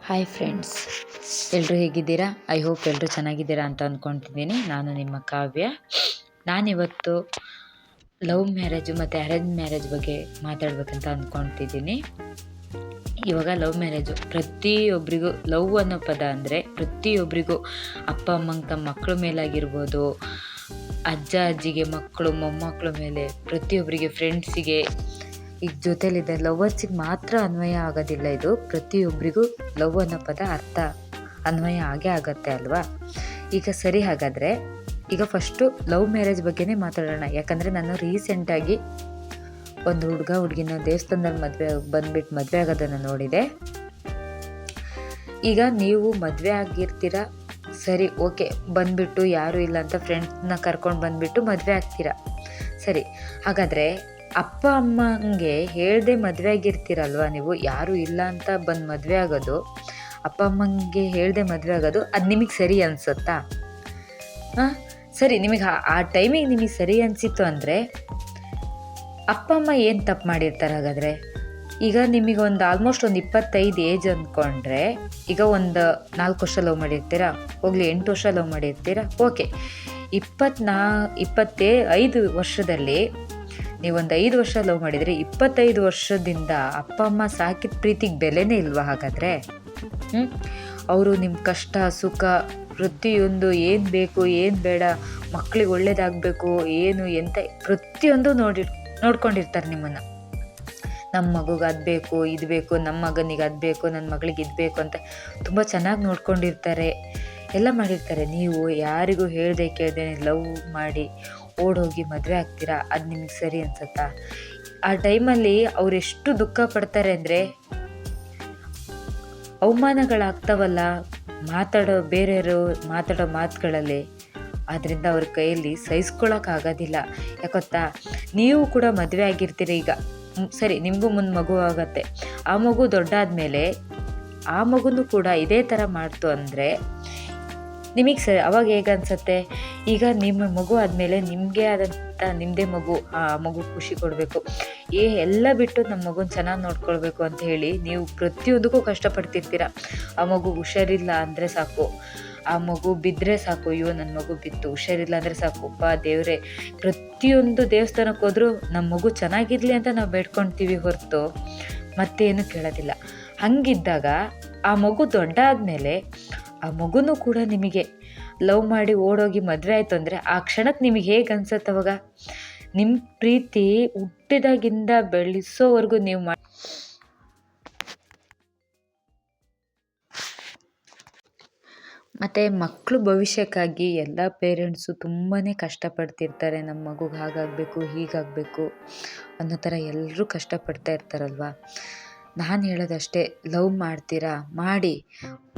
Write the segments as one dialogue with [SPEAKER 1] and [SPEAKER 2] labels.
[SPEAKER 1] Hi friends, ಎಲ್ಲರೂ ಹೇಗಿದ್ದೀರಾ? I hope ಎಲ್ಲರೂ ಚೆನ್ನಾಗಿದ್ದೀರಾ ಅಂತ ಅಂದ್ಕೊತಿದ್ದೀನಿ. ನಾನು ನಿಮ್ಮ ಕಾವ್ಯ. ನಾನಿವತ್ತು ಲವ್ ಮ್ಯಾರೇಜು ಮತ್ತು ಅರೇಂಜ್ ಮ್ಯಾರೇಜ್ ಬಗ್ಗೆ ಮಾತಾಡ್ಬೇಕಂತ ಅಂದ್ಕೊತಿದ್ದೀನಿ. ಇವಾಗ ಲವ್ ಮ್ಯಾರೇಜು ಪ್ರತಿಯೊಬ್ಬರಿಗೂ ಲವ್ ಅನ್ನೋ ಪದ ಅಂದರೆ ಪ್ರತಿಯೊಬ್ಬರಿಗೂ ಅಪ್ಪ ಅಮ್ಮಂಗೆ ತಮ್ಮ ಮಕ್ಕಳ ಮೇಲಾಗಿರ್ಬೋದು, ಅಜ್ಜ ಅಜ್ಜಿಗೆ ಮಕ್ಕಳು ಮೊಮ್ಮಕ್ಕಳ ಮೇಲೆ, ಪ್ರತಿಯೊಬ್ಬರಿಗೆ ಫ್ರೆಂಡ್ಸಿಗೆ, ಈಗ ಜೊತೆಲಿದ್ದ ಲವರ್ಸಿಗೆ ಮಾತ್ರ ಅನ್ವಯ ಆಗೋದಿಲ್ಲ. ಇದು ಪ್ರತಿಯೊಬ್ಬರಿಗೂ ಲವ್ ಅನ್ನೋ ಪದ ಅರ್ಥ ಅನ್ವಯ ಆಗೇ ಆಗತ್ತೆ ಅಲ್ವಾ? ಈಗ ಸರಿ, ಹಾಗಾದರೆ ಈಗ ಫಸ್ಟು ಲವ್ ಮ್ಯಾರೇಜ್ ಬಗ್ಗೆನೇ ಮಾತಾಡೋಣ. ಯಾಕಂದರೆ ನಾನು ರೀಸೆಂಟಾಗಿ ಒಂದು ಹುಡುಗಿನ ದೇವಸ್ಥಾನದಲ್ಲಿ ಮದುವೆ ಆಗೋದನ್ನು ನೋಡಿದೆ. ಈಗ ನೀವು ಮದುವೆ ಆಗಿರ್ತೀರ, ಸರಿ, ಓಕೆ, ಬಂದುಬಿಟ್ಟು ಯಾರೂ ಇಲ್ಲ ಅಂತ ಫ್ರೆಂಡ್ಸ್ನ ಕರ್ಕೊಂಡು ಬಂದುಬಿಟ್ಟು ಮದುವೆ ಆಗ್ತೀರಾ, ಸರಿ. ಹಾಗಾದರೆ ಅಪ್ಪ ಅಮ್ಮಂಗೆ ಹೇಳ್ದೆ ಮದುವೆ ಆಗಿರ್ತೀರಲ್ವ ನೀವು, ಯಾರೂ ಇಲ್ಲ ಅಂತ ಬಂದು ಮದುವೆ ಆಗೋದು, ಅಪ್ಪ ಅಮ್ಮಂಗೆ ಹೇಳ್ದೆ ಮದುವೆ ಆಗೋದು, ಅದು ನಿಮಗೆ ಸರಿ ಅನಿಸುತ್ತಾ? ಸರಿ, ನಿಮಗೆ ಆ ಟೈಮಿಗೆ ನಿಮಗೆ ಸರಿ ಅನಿಸಿತ್ತು ಅಂದರೆ ಅಪ್ಪ ಅಮ್ಮ ಏನು ತಪ್ಪು ಮಾಡಿರ್ತಾರೆ ಹಾಗಾದರೆ? ಈಗ ನಿಮಗೆ ಆಲ್ಮೋಸ್ಟ್ ಒಂದು 25 ಏಜ್ ಅಂದ್ಕೊಂಡ್ರೆ, ಈಗ ಒಂದು 4 ವರ್ಷ ಲವ್ ಮಾಡಿರ್ತೀರಾ, ಹೋಗಲಿ 8 ವರ್ಷ ಲವ್ ಮಾಡಿರ್ತೀರಾ, ಓಕೆ. 25 ವರ್ಷದಲ್ಲಿ ನೀವೊಂದು 5 ವರ್ಷ ಲವ್ ಮಾಡಿದರೆ 25 ವರ್ಷದಿಂದ ಅಪ್ಪ ಅಮ್ಮ ಸಾಕಿದ ಪ್ರೀತಿಗೆ ಬೆಲೆನೇ ಇಲ್ವಾ ಹಾಗಾದರೆ? ಅವರು ನಿಮ್ಮ ಕಷ್ಟ ಸುಖ ಪ್ರತಿಯೊಂದು, ಏನು ಬೇಕು ಏನು ಬೇಡ, ಮಕ್ಕಳಿಗೆ ಒಳ್ಳೇದಾಗಬೇಕು, ಏನು ಎಂತ ಪ್ರತಿಯೊಂದು ನೋಡ್ಕೊಂಡಿರ್ತಾರೆ ನಿಮ್ಮನ್ನು. ನಮ್ಮ ಮಗುಗೆ ಅದು ಬೇಕು ಇದು ಬೇಕು, ನಮ್ಮ ಮಗನಿಗೆ ಅದು ಬೇಕು, ನನ್ನ ಮಗಳಿಗೆ ಇದು ಬೇಕು ಅಂತ ತುಂಬ ಚೆನ್ನಾಗಿ ನೋಡ್ಕೊಂಡಿರ್ತಾರೆ, ಎಲ್ಲ ಮಾಡಿರ್ತಾರೆ. ನೀವು ಯಾರಿಗೂ ಹೇಳ್ದೆ ಕೇಳ್ದೆ ಲವ್ ಮಾಡಿ ಓಡೋಗಿ ಮದುವೆ ಆಗ್ತೀರಾ, ಅದು ನಿಮಗೆ ಸರಿ ಅನ್ಸುತ್ತಾ? ಆ ಟೈಮಲ್ಲಿ ಅವರೆಷ್ಟು ದುಃಖ ಪಡ್ತಾರೆ ಅಂದರೆ, ಅವಮಾನಗಳಾಗ್ತಾವಲ್ಲ ಬೇರೆಯವರು ಮಾತಾಡೋ ಮಾತುಗಳಲ್ಲಿ, ಆದ್ದರಿಂದ ಅವ್ರ ಕೈಯಲ್ಲಿ ಸಹಿಸ್ಕೊಳ್ಳೋಕ್ಕಾಗೋದಿಲ್ಲ. ಯಾಕೊತ್ತಾ, ನೀವು ಕೂಡ ಮದುವೆ ಆಗಿರ್ತೀರಿ, ಈಗ ಸರಿ, ನಿಮಗೂ ಮುಂದೆ ಮಗು ಆಗುತ್ತೆ. ಆ ಮಗು ದೊಡ್ಡಾದಮೇಲೆ ಆ ಮಗುನೂ ಕೂಡ ಇದೇ ಥರ ಮಾಡ್ತು ಅಂದರೆ ನಿಮಗೆ ಅವಾಗ ಹೇಗೆ ಅನಿಸುತ್ತೆ? ಈಗ ನಿಮ್ಮ ಮಗು ಆದಮೇಲೆ ನಿಮಗೆ ಆದಂಥ ನಿಮ್ಮದೇ ಮಗು, ಆ ಮಗು ಖುಷಿ ಕೊಡಬೇಕು, ಎಲ್ಲ ಬಿಟ್ಟು ನಮ್ಮ ಮಗುನ ಚೆನ್ನಾಗಿ ನೋಡ್ಕೊಳ್ಬೇಕು ಅಂತ ಹೇಳಿ ನೀವು ಪ್ರತಿಯೊಂದಕ್ಕೂ ಕಷ್ಟಪಡ್ತಿರ್ತೀರ. ಆ ಮಗು ಹುಷಾರಿಲ್ಲ ಅಂದರೆ ಸಾಕು, ಆ ಮಗು ಬಿದ್ದರೆ ಸಾಕು, ಅಯ್ಯೋ ನನ್ನ ಮಗು ಬಿತ್ತು, ಹುಷಾರಿಲ್ಲ ಅಂದರೆ ಸಾಕು, ದೇವರೇ, ಪ್ರತಿಯೊಂದು ದೇವಸ್ಥಾನಕ್ಕೆ ಹೋದರೂ ನಮ್ಮ ಮಗು ಚೆನ್ನಾಗಿರಲಿ ಅಂತ ನಾವು ಬೇಡ್ಕೊಳ್ತೀವಿ ಹೊರತು ಮತ್ತೇನು ಕೇಳೋದಿಲ್ಲ. ಹಾಗಿದ್ದಾಗ ಆ ಮಗು ದೊಡ್ಡ ಆದಮೇಲೆ ಆ ಮಗುನೂ ಕೂಡ ನಿಮಗೆ ಲವ್ ಮಾಡಿ ಓಡೋಗಿ ಮದುವೆ ಆಯಿತು ಅಂದರೆ ಆ ಕ್ಷಣಕ್ಕೆ ನಿಮಗೆ ಹೇಗೆ ಅನ್ಸುತ್ತೆ? ಅವಾಗ ನಿಮ್ಮ ಪ್ರೀತಿ ಹುಟ್ಟಿದಾಗಿಂದ ಬೆಳೆಸೋವರೆಗೂ ನೀವು ಮತ್ತು ಮಕ್ಕಳು ಭವಿಷ್ಯಕ್ಕಾಗಿ ಎಲ್ಲ ಪೇರೆಂಟ್ಸು ತುಂಬಾ ಕಷ್ಟಪಡ್ತಿರ್ತಾರೆ. ನಮ್ಮ ಮಗುಗೆ ಹಾಗಾಗಬೇಕು ಹೀಗಾಗಬೇಕು ಅನ್ನೋ ಥರ ಎಲ್ಲರೂ ಕಷ್ಟಪಡ್ತಾ ಇರ್ತಾರಲ್ವ. ನಾನು ಹೇಳೋದಷ್ಟೇ, ಲವ್ ಮಾಡ್ತೀರಾ ಮಾಡಿ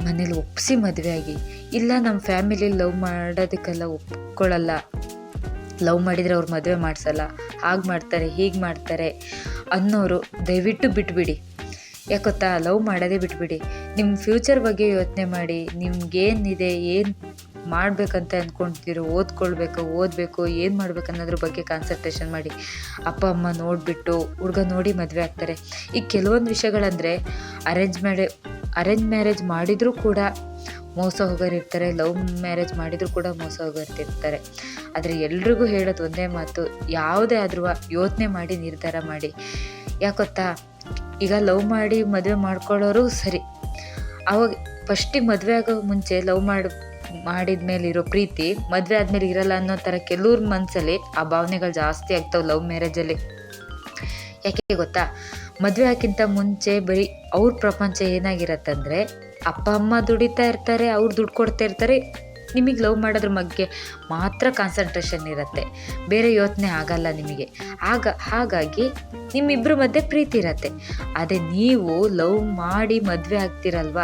[SPEAKER 1] ಮನೇಲಿ ಒಪ್ಪಿಸಿ ಮದುವೆ ಆಗಿ. ಇಲ್ಲ, ನಮ್ಮ ಫ್ಯಾಮಿಲಿ ಲವ್ ಮಾಡೋದಕ್ಕೆಲ್ಲ ಒಪ್ಕೊಳ್ಳಲ್ಲ, ಲವ್ ಮಾಡಿದರೆ ಅವ್ರು ಮದುವೆ ಮಾಡಿಸಲ್ಲ, ಹಾಗೆ ಮಾಡ್ತಾರೆ ಹೀಗೆ ಮಾಡ್ತಾರೆ ಅನ್ನೋರು ದಯವಿಟ್ಟು ಬಿಟ್ಬಿಡಿ. ಯಾಕೊತ್ತಾ, ಲವ್ ಮಾಡೋದೇ ಬಿಟ್ಬಿಡಿ. ನಿಮ್ಮ ಫ್ಯೂಚರ್ ಬಗ್ಗೆ ಯೋಚನೆ ಮಾಡಿ. ನಿಮ್ಗೇನಿದೆ, ಏನು ಮಾಡಬೇಕಂತ ಅಂದ್ಕೊಳ್ತೀರೋ, ಓದಬೇಕು, ಏನು ಮಾಡ್ಬೇಕು ಅನ್ನೋದ್ರ ಬಗ್ಗೆ ಕಾನ್ಸಂಟ್ರೇಷನ್ ಮಾಡಿ. ಅಪ್ಪ ಅಮ್ಮ ನೋಡಿಬಿಟ್ಟು ಹುಡುಗ ನೋಡಿ ಮದುವೆ ಆಗ್ತಾರೆ. ಈಗ ಕೆಲವೊಂದು ವಿಷಯಗಳಂದರೆ ಅರೇಂಜ್ ಮ್ಯಾರೇಜ್ ಮಾಡಿದರೂ ಕೂಡ ಮೋಸ ಹೋಗೋರಿರ್ತಾರೆ, ಲವ್ ಮ್ಯಾರೇಜ್ ಮಾಡಿದರೂ ಕೂಡ ಮೋಸ ಹೋಗೋರ್ತಿರ್ತಾರೆ. ಆದರೆ ಎಲ್ರಿಗೂ ಹೇಳೋದು ಒಂದೇ ಮಾತು, ಯಾವುದೇ ಆದ್ರೂ ಯೋಚನೆ ಮಾಡಿ ನಿರ್ಧಾರ ಮಾಡಿ. ಯಾಕೊತ್ತಾ, ಈಗ ಲವ್ ಮಾಡಿ ಮದುವೆ ಮಾಡ್ಕೊಳ್ಳೋರು ಸರಿ, ಅವಾಗ ಫಸ್ಟಿಗೆ ಮದುವೆ ಆಗೋ ಮುಂಚೆ ಲವ್ ಮಾಡಿದ ಮೇಲೆ ಇರೋ ಪ್ರೀತಿ ಮದುವೆ ಆದಮೇಲೆ ಇರಲ್ಲ ಅನ್ನೋ ಥರ ಕೆಲವ್ರ ಮನಸ್ಸಲ್ಲಿ ಆ ಭಾವನೆಗಳು ಜಾಸ್ತಿ ಆಗ್ತಾವೆ ಲವ್ ಮ್ಯಾರೇಜಲ್ಲಿ. ಯಾಕೆ ಗೊತ್ತಾ, ಮದುವೆ ಆಗೋಕ್ಕಿಂತ ಮುಂಚೆ ಬರೀ ಅವ್ರ ಪ್ರಪಂಚ ಏನಾಗಿರತ್ತಂದರೆ, ಅಪ್ಪ ಅಮ್ಮ ದುಡಿತಾ ಇರ್ತಾರೆ, ಅವ್ರು ದುಡ್ಡು ಕೊಡ್ತಾ ಇರ್ತಾರೆ, ನಿಮಗೆ ಲವ್ ಮಾಡೋದ್ರ ಬಗ್ಗೆ ಮಾತ್ರ ಕಾನ್ಸಂಟ್ರೇಷನ್ ಇರುತ್ತೆ, ಬೇರೆ ಯೋಚನೆ ಆಗಲ್ಲ ನಿಮಗೆ. ಹಾಗಾಗಿ ನಿಮ್ಮಿಬ್ಬರ ಮಧ್ಯೆ ಪ್ರೀತಿ ಇರತ್ತೆ. ಅದೇ ನೀವು ಲವ್ ಮಾಡಿ ಮದುವೆ ಆಗ್ತಿರಲ್ವ,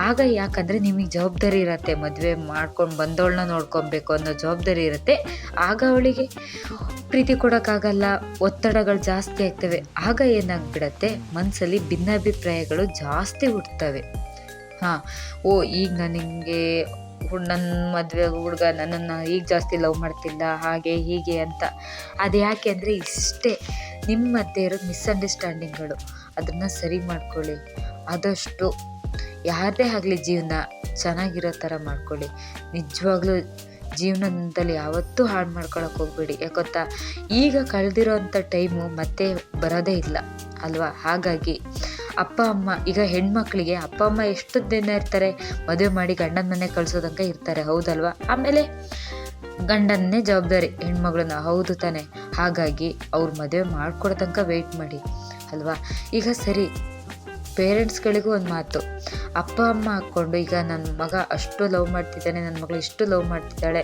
[SPEAKER 1] ಆಗ ಯಾಕಂದರೆ ನಿಮಗೆ ಜವಾಬ್ದಾರಿ ಇರುತ್ತೆ, ಮದುವೆ ಮಾಡ್ಕೊಂಡು ಬಂದವಳನ್ನ ನೋಡ್ಕೊಬೇಕು ಅನ್ನೋ ಜವಾಬ್ದಾರಿ ಇರುತ್ತೆ. ಆಗ ಅವಳಿಗೆ ಪ್ರೀತಿ ಕೊಡೋಕ್ಕಾಗಲ್ಲ, ಒತ್ತಡಗಳು ಜಾಸ್ತಿ ಆಗ್ತವೆ. ಆಗ ಏನಾಗ್ಬಿಡತ್ತೆ, ಮನಸ್ಸಲ್ಲಿ ಭಿನ್ನಾಭಿಪ್ರಾಯಗಳು ಜಾಸ್ತಿ ಹುಡ್ತವೆ. ಈಗ ನನಗೆ ನನ್ನ ಮದುವೆ ಹುಡುಗ ನನ್ನನ್ನು ಈಗ ಜಾಸ್ತಿ ಲವ್ ಮಾಡ್ತಿಲ್ಲ, ಹಾಗೆ ಹೀಗೆ ಅಂತ. ಅದು ಯಾಕೆ ಅಂದರೆ ಇಷ್ಟೇ, ನಿಮ್ಮ ಮಧ್ಯೆ ಇರೋ ಮಿಸ್ಅಂಡರ್ಸ್ಟ್ಯಾಂಡಿಂಗ್ಗಳು, ಅದನ್ನು ಸರಿ ಮಾಡ್ಕೊಳ್ಳಿ. ಆದಷ್ಟು ಯಾರದೇ ಆಗಲಿ ಜೀವನ ಚೆನ್ನಾಗಿರೋ ಥರ ಮಾಡ್ಕೊಳ್ಳಿ. ನಿಜವಾಗ್ಲೂ ಜೀವನದಲ್ಲಿ ಯಾವತ್ತೂ ಹಾಳು ಮಾಡ್ಕೊಳಕ್ಕೆ ಹೋಗ್ಬೇಡಿ. ಯಾಕೊತ್ತಾ, ಈಗ ಕಳೆದಿರೋಂಥ ಟೈಮು ಮತ್ತೆ ಬರೋದೇ ಇಲ್ಲ ಅಲ್ವಾ? ಹಾಗಾಗಿ ಅಪ್ಪ ಅಮ್ಮ, ಈಗ ಹೆಣ್ಮಕ್ಳಿಗೆ ಅಪ್ಪ ಅಮ್ಮ ಎಷ್ಟು ದಿನ ಇರ್ತಾರೆ, ಮದುವೆ ಮಾಡಿ ಗಂಡನ ಮನೆ ಕಳ್ಸೋದಂಕ ಇರ್ತಾರೆ, ಹೌದಲ್ವಾ? ಆಮೇಲೆ ಗಂಡನ್ನೇ ಜವಾಬ್ದಾರಿ ಹೆಣ್ಮಗಳನ್ನ, ಹೌದು ತಾನೆ? ಹಾಗಾಗಿ ಅವ್ರು ಮದುವೆ ಮಾಡ್ಕೊಡೋ ತನಕ ವೆಯ್ಟ್ ಮಾಡಿ ಅಲ್ವಾ? ಈಗ ಸರಿ, ಪೇರೆಂಟ್ಸ್ಗಳಿಗೂ ಒಂದು ಮಾತು, ಅಪ್ಪ ಅಮ್ಮ ಹಾಕ್ಕೊಂಡು ಈಗ ನನ್ನ ಮಗ ಅಷ್ಟು ಲವ್ ಮಾಡ್ತಿದ್ದಾನೆ, ನನ್ನ ಮಗಳು ಇಷ್ಟು ಲವ್ ಮಾಡ್ತಿದ್ದಾಳೆ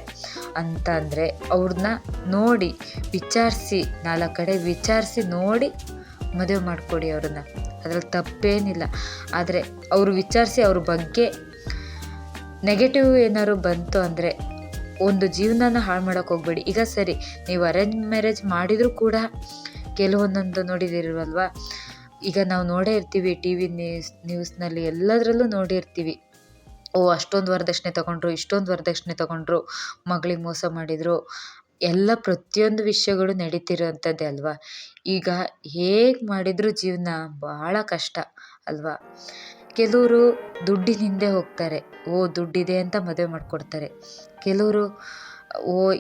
[SPEAKER 1] ಅಂತ ಅಂದರೆ ಅವ್ರನ್ನ ನೋಡಿ ವಿಚಾರಿಸಿ, 4 ಕಡೆ ವಿಚಾರಿಸಿ ನೋಡಿ ಮದುವೆ ಮಾಡಿಕೊಡಿ ಅವ್ರನ್ನ. ಅದ್ರಲ್ಲಿ ತಪ್ಪೇನಿಲ್ಲ. ಆದರೆ ಅವರು ವಿಚಾರಿಸಿ ಅವ್ರ ಬಗ್ಗೆ ನೆಗೆಟಿವ್ ಏನಾದ್ರು ಬಂತು ಅಂದರೆ ಒಂದು ಜೀವನನ ಹಾಳು ಮಾಡೋಕ್ಕೆ ಹೋಗ್ಬೇಡಿ. ಈಗ ಸರಿ, ನೀವು ಅರೇಂಜ್ ಮ್ಯಾರೇಜ್ ಮಾಡಿದರೂ ಕೂಡ ಕೆಲವೊಂದೊಂದು ನೋಡಿದಿರಲ್ವಾ? ಈಗ ನಾವು ನೋಡೇ ಇರ್ತೀವಿ, ಟಿ ವಿ ನ್ಯೂಸ್ನಲ್ಲಿ ಎಲ್ಲದರಲ್ಲೂ ನೋಡಿರ್ತೀವಿ. ಅಷ್ಟೊಂದು ವರದಕ್ಷಿಣೆ ತೊಗೊಂಡ್ರು, ಇಷ್ಟೊಂದು ವರದಕ್ಷಿಣೆ ತೊಗೊಂಡ್ರು, ಮಗಳಿಗೆ ಮೋಸ ಮಾಡಿದರು, ಎಲ್ಲ ಪ್ರತಿಯೊಂದು ವಿಷಯಗಳು ನಡೀತಿರೋವಂಥದ್ದೇ ಅಲ್ವಾ? ಈಗ ಹೇಗೆ ಮಾಡಿದರೂ ಜೀವನ ಭಾಳ ಕಷ್ಟ ಅಲ್ವಾ? ಕೆಲವರು ದುಡ್ಡಿನ ಹಿಂದೆ ಹೋಗ್ತಾರೆ, ದುಡ್ಡಿದೆ ಅಂತ ಮದುವೆ ಮಾಡಿಕೊಡ್ತಾರೆ. ಕೆಲವರು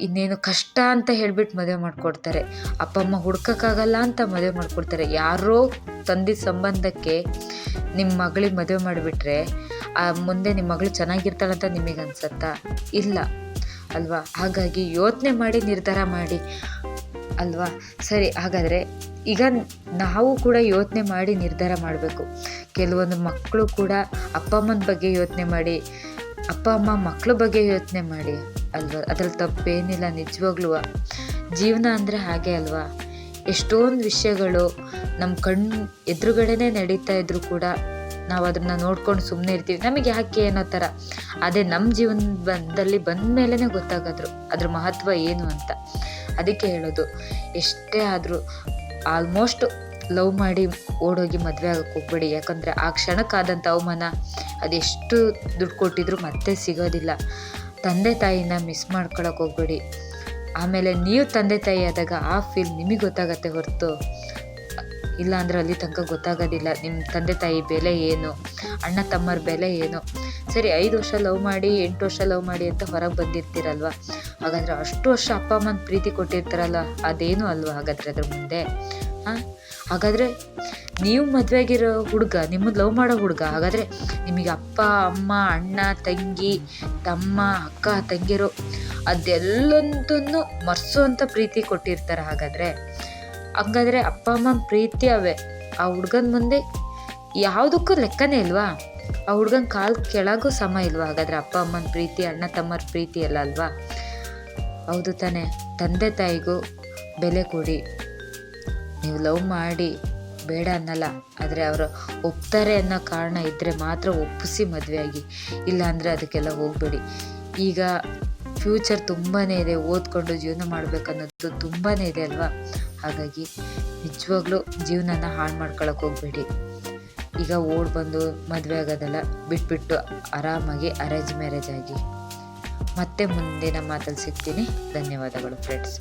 [SPEAKER 1] ಇನ್ನೇನು ಕಷ್ಟ ಅಂತ ಹೇಳ್ಬಿಟ್ಟು ಮದುವೆ ಮಾಡಿಕೊಡ್ತಾರೆ. ಅಪ್ಪ ಅಮ್ಮ ಹುಡ್ಕೋಕ್ಕಾಗಲ್ಲ ಅಂತ ಮದುವೆ ಮಾಡಿಕೊಡ್ತಾರೆ. ಯಾರೋ ತಂದಿದ್ದ ಸಂಬಂಧಕ್ಕೆ ನಿಮ್ಮ ಮಗಳಿಗೆ ಮದುವೆ ಮಾಡಿಬಿಟ್ರೆ ಮುಂದೆ ನಿಮ್ಮ ಮಗಳು ಚೆನ್ನಾಗಿರ್ತಾಳಂತ ನಿಮಗೆ ಅನ್ಸತ್ತಾ? ಇಲ್ಲ ಅಲ್ವಾ? ಹಾಗಾಗಿ ಯೋಚನೆ ಮಾಡಿ ನಿರ್ಧಾರ ಮಾಡಿ ಅಲ್ವಾ? ಸರಿ, ಹಾಗಾದರೆ ಈಗ ನಾವು ಕೂಡ ಯೋಚನೆ ಮಾಡಿ ನಿರ್ಧಾರ ಮಾಡಬೇಕು. ಕೆಲವೊಂದು ಮಕ್ಕಳು ಕೂಡ ಅಪ್ಪ ಅಮ್ಮನ ಬಗ್ಗೆ ಯೋಚನೆ ಮಾಡಿ, ಅಪ್ಪ ಅಮ್ಮ ಮಕ್ಕಳ ಬಗ್ಗೆ ಯೋಚನೆ ಮಾಡಿ ಅಲ್ವಾ? ಅದ್ರಲ್ಲಿ ತಪ್ಪೇನಿಲ್ಲ. ನಿಜವಾಗ್ಲೂ ಜೀವನ ಅಂದರೆ ಹಾಗೆ ಅಲ್ವಾ? ಎಷ್ಟೊಂದು ವಿಷಯಗಳು ನಮ್ಮ ಕಣ್ಣು ಎದುರುಗಡೆನೇ ನಡೀತಾ ಇದ್ರು ಕೂಡ ನಾವು ಅದನ್ನು ನೋಡ್ಕೊಂಡು ಸುಮ್ಮನೆ ಇರ್ತೀವಿ, ನಮಗೆ ಯಾಕೆ ಅನ್ನೋ ಥರ. ಅದೇ ನಮ್ಮ ಜೀವನದಲ್ಲಿ ಬಂದ ಮೇಲೇ ಗೊತ್ತಾಗೋದ್ರು ಅದ್ರ ಮಹತ್ವ ಏನು ಅಂತ. ಅದಕ್ಕೆ ಹೇಳೋದು, ಎಷ್ಟೇ ಆದರೂ ಆಲ್ಮೋಸ್ಟ್ ಲವ್ ಮಾಡಿ ಓಡೋಗಿ ಮದುವೆ ಆಗಕ್ಕೆ ಹೋಗ್ಬೇಡಿ. ಯಾಕಂದರೆ ಆ ಕ್ಷಣಕ್ಕಾದಂಥ ಅವಮಾನ ಅದೆಷ್ಟು ದುಡ್ಡು ಕೊಟ್ಟಿದ್ರು ಮತ್ತೆ ಸಿಗೋದಿಲ್ಲ. ತಂದೆ ತಾಯಿನ ಮಿಸ್ ಮಾಡ್ಕೊಳಕ್ಕೆ ಹೋಗ್ಬೇಡಿ. ಆಮೇಲೆ ನೀವು ತಂದೆ ತಾಯಿ ಆದಾಗ ಆ ಫೀಲ್ ನಿಮಗೆ ಗೊತ್ತಾಗತ್ತೆ ಹೊರತು ಇಲ್ಲ ಅಂದರೆ ಅಲ್ಲಿ ತನಕ ಗೊತ್ತಾಗೋದಿಲ್ಲ ನಿಮ್ಮ ತಂದೆ ತಾಯಿ ಬೆಲೆ ಏನು, ಅಣ್ಣ ತಮ್ಮರ ಬೆಲೆ ಏನು. ಸರಿ, 5 ವರ್ಷ ಲವ್ ಮಾಡಿ 8 ವರ್ಷ ಲವ್ ಮಾಡಿ ಅಂತ ಹೊರಗೆ ಬಂದಿರ್ತೀರಲ್ವ, ಹಾಗಾದರೆ ಅಷ್ಟು ವರ್ಷ ಅಪ್ಪ ಅಮ್ಮನ ಪ್ರೀತಿ ಕೊಟ್ಟಿರ್ತಾರಲ್ಲ, ಅದೇನು ಅಲ್ವಾ ಹಾಗಾದರೆ ಅದ್ರ ಮುಂದೆ? ಹಾಗಾದರೆ ನೀವು ಮದುವೆ ಆಗಿರೋ ಹುಡುಗ, ನಿಮ್ಮದು ಲವ್ ಮಾಡೋ ಹುಡುಗ, ಹಾಗಾದರೆ ನಿಮಗೆ ಅಪ್ಪ ಅಮ್ಮ ಅಣ್ಣ ತಂಗಿ ತಮ್ಮ ಅಕ್ಕ ತಂಗಿರು ಅದೆಲ್ಲೊಂದನ್ನು ಮರೆಸೋವಂಥ ಪ್ರೀತಿ ಕೊಟ್ಟಿರ್ತಾರೆ. ಹಂಗಾದರೆ ಅಪ್ಪ ಅಮ್ಮನ ಪ್ರೀತಿ ಅವೇ ಆ ಹುಡ್ಗನ ಮುಂದೆ ಯಾವುದಕ್ಕೂ ಲೆಕ್ಕನೇ ಇಲ್ವಾ? ಆ ಹುಡ್ಗನ ಕಾಲು ಕೆಳಗೂ ಸಮ ಇಲ್ವಾ? ಹಾಗಾದರೆ ಅಪ್ಪ ಅಮ್ಮನ ಪ್ರೀತಿ ಅಣ್ಣ ತಮ್ಮರ ಪ್ರೀತಿ ಎಲ್ಲ ಅಲ್ವಾ? ಹೌದು ತಾನೆ? ತಂದೆ ತಾಯಿಗೂ ಬೆಲೆ ಕೊಡಿ. ನೀವು ಲವ್ ಮಾಡಿ ಬೇಡ ಅನ್ನಲ್ಲ, ಆದರೆ ಅವರು ಒಪ್ತಾರೆ ಅನ್ನೋ ಕಾರಣ ಇದ್ದರೆ ಮಾತ್ರ ಒಪ್ಪಿಸಿ ಮದುವೆ ಆಗಿ, ಇಲ್ಲ ಅಂದರೆ ಅದಕ್ಕೆಲ್ಲ ಹೋಗಬೇಡಿ. ಈಗ ಫ್ಯೂಚರ್ ತುಂಬಾ ಇದೆ, ಓದ್ಕೊಂಡು ಜೀವನ ಮಾಡಬೇಕನ್ನೋದು ತುಂಬಾ ಇದೆ ಅಲ್ವಾ? ಹಾಗಾಗಿ ನಿಜವಾಗ್ಲೂ ಜೀವನನ ಹಾಳು ಮಾಡ್ಕೊಳಕ್ಕೆ ಹೋಗಬೇಡಿ. ಈಗ ಬಂದು ಮದುವೆ ಆಗೋದೆಲ್ಲ ಬಿಟ್ಬಿಟ್ಟು ಆರಾಮಾಗಿ ಅರೇಂಜ್ ಮ್ಯಾರೇಜ್ ಆಗಿ. ಮತ್ತೆ ಮುಂದಿನ ಮಾತಲ್ಲಿ ಸಿಗ್ತೀನಿ. ಧನ್ಯವಾದಗಳು ಫ್ರೆಂಡ್ಸ್.